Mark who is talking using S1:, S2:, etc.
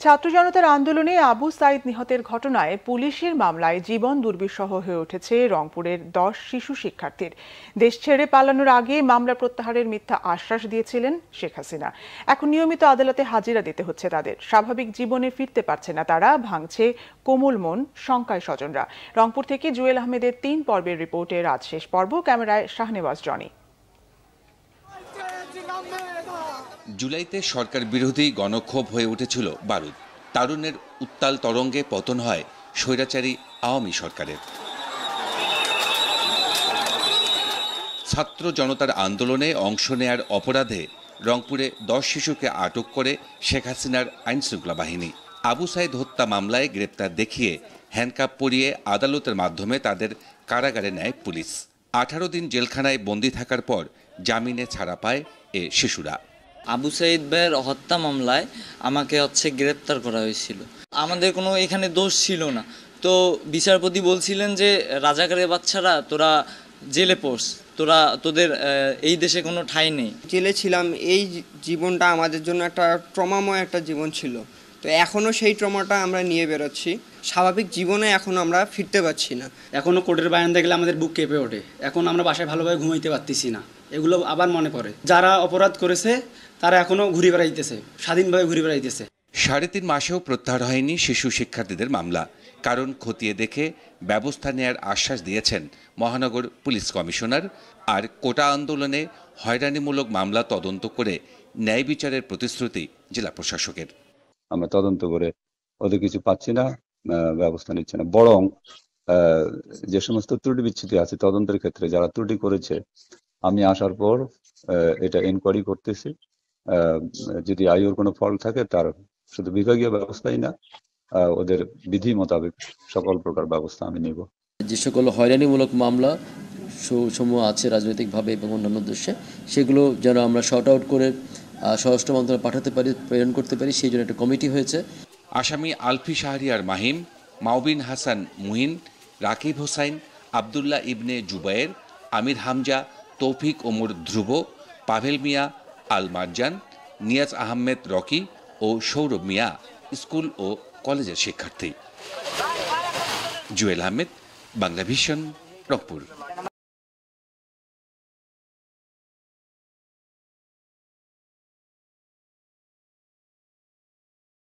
S1: ছাত্র জনতার আন্দোলনে আবু সাইদ নিহতের ঘটনায় পুলিশের মামলায় জীবন দুর্বিষহ হয়ে উঠেছে রংপুরের 10 শিশু শিক্ষার্থীর। দেশ ছেড়ে পালানোর আগে মামলা প্রত্যাহারের মিথ্যা আশ্বাস দিয়েছিলেন শেখ হাসিনা। এখন নিয়মিত আদালতে হাজিরা দিতে হচ্ছে তাদের। স্বাভাবিক জীবনে ফিরতে পারছে না তারা, ভাঙছে কোমল মন, শঙ্কায় স্বজনরা। রংপুর থেকে জুয়েল আহমেদের 3 পর্বের রিপোর্টের আজ শেষ পর্ব। ক্যামেরায় শাহনেওয়াজ জনি।
S2: জুলাইতে সরকার বিরোধী গণক্ষোভ হয়ে উঠেছিল বারুদ। তারুণের উত্তাল তরঙ্গে পতন হয় স্বৈরাচারী আওয়ামী সরকারের। ছাত্র জনতার আন্দোলনে অংশ নেয়ার অপরাধে রংপুরে 10 শিশুকে আটক করে শেখ হাসিনার আইনশৃঙ্খলা বাহিনী। আবু সাইদ হত্যা মামলায় গ্রেপ্তার দেখিয়ে হ্যান্ডকাপ পরিয়ে আদালতের মাধ্যমে তাদের কারাগারে নেয় পুলিশ। 18 দিন জেলখানায় বন্দী থাকার পর জামিনে ছাড়া পায় এ শিশুরা।
S3: আবু সাইদ ভাইয়ের হত্যা মামলায় আমাকে গ্রেপ্তার করা হয়েছিল। আমাদের কোনো এখানে দোষ ছিল না। তো বিচারপতি বলছিলেন যে রাজাকারের বাচ্চারা তোরা জেলে পড়স, তোদের এই দেশে কোনো ঠাঁই নেই।
S4: জেলে ছিলাম, এই জীবনটা আমাদের জন্য একটা ট্রমাময় একটা জীবন ছিল। তো এখনও সেই ট্রমাটা আমরা নিয়ে বেরোচ্ছি। স্বাভাবিক জীবনে এখন আমরা ফিরতে পারছি না।
S5: এখনও কোর্টের বায়ান দেখলে আমাদের বুক কেঁপে ওঠে। এখন আমরা বাসায় ভালোভাবে ঘুমাইতে পারতেছি না। এগুলো আবার মনে পড়ে। যারা অপরাধ করেছে তারা এখনও ঘুরে বেড়াইতেছে, স্বাধীনভাবে ঘুরে বেড়াইতেছে। 3.5
S2: মাসেও প্রত্যাহার হয়নি শিশু শিক্ষার্থীদের মামলা। কারণ খতিয়ে দেখে ব্যবস্থা নেয়ার আশ্বাস দিয়েছেন মহানগর পুলিশ কমিশনার। আর কোটা আন্দোলনে হয়রানিমূলক মামলা তদন্ত করে ন্যায় বিচারের প্রতিশ্রুতি জেলা প্রশাসকের।
S6: আমরা তদন্ত করে ওদের কিছু পাচ্ছি না, ব্যবস্থা নিচ্ছে না। বরং যে সমস্ত ত্রুটি বিচ্ছুতি আছে তদন্তের ক্ষেত্রে, যারা ত্রুটি করেছে, আমি আসার পর এটা এনকোয়ারি করতেছি। যদি আইওর কোনো ফল থাকে তার শুধু বিভাগীয় ব্যবস্থাই না, ওদের বিধি মোতাবেক সকল প্রকার ব্যবস্থা আমি নিব।
S7: যে সকল হয়রানিমূলক মামলা সমূহ আছে রাজনৈতিকভাবে এবং অন্যান্য উদ্দেশ্যে, সেগুলো যেন আমরা শর্ট আউট করে স্বরাষ্ট্র মন্ত্রণালয়ে পাঠাতে পারি, প্রেরণ করতে পারি, সেই জন্য একটা কমিটি হয়েছে।
S2: আসামি আলফি শাহরিয়ার মাহিম, মাউবিন হাসান মুহিন, রাকিব হোসাইন, আবদুল্লাহ ইবনে জুবায়ের, আমির হামজা, তৌফিক ওমর ধ্রুব, পাভেল মিয়া আল মারজান, নিয়াজ আহমেদ রকি ও সৌরভ মিয়া স্কুল ও কলেজের শিক্ষার্থী। জুয়েল আহমেদ, বাংলা ভিশন, রংপুর।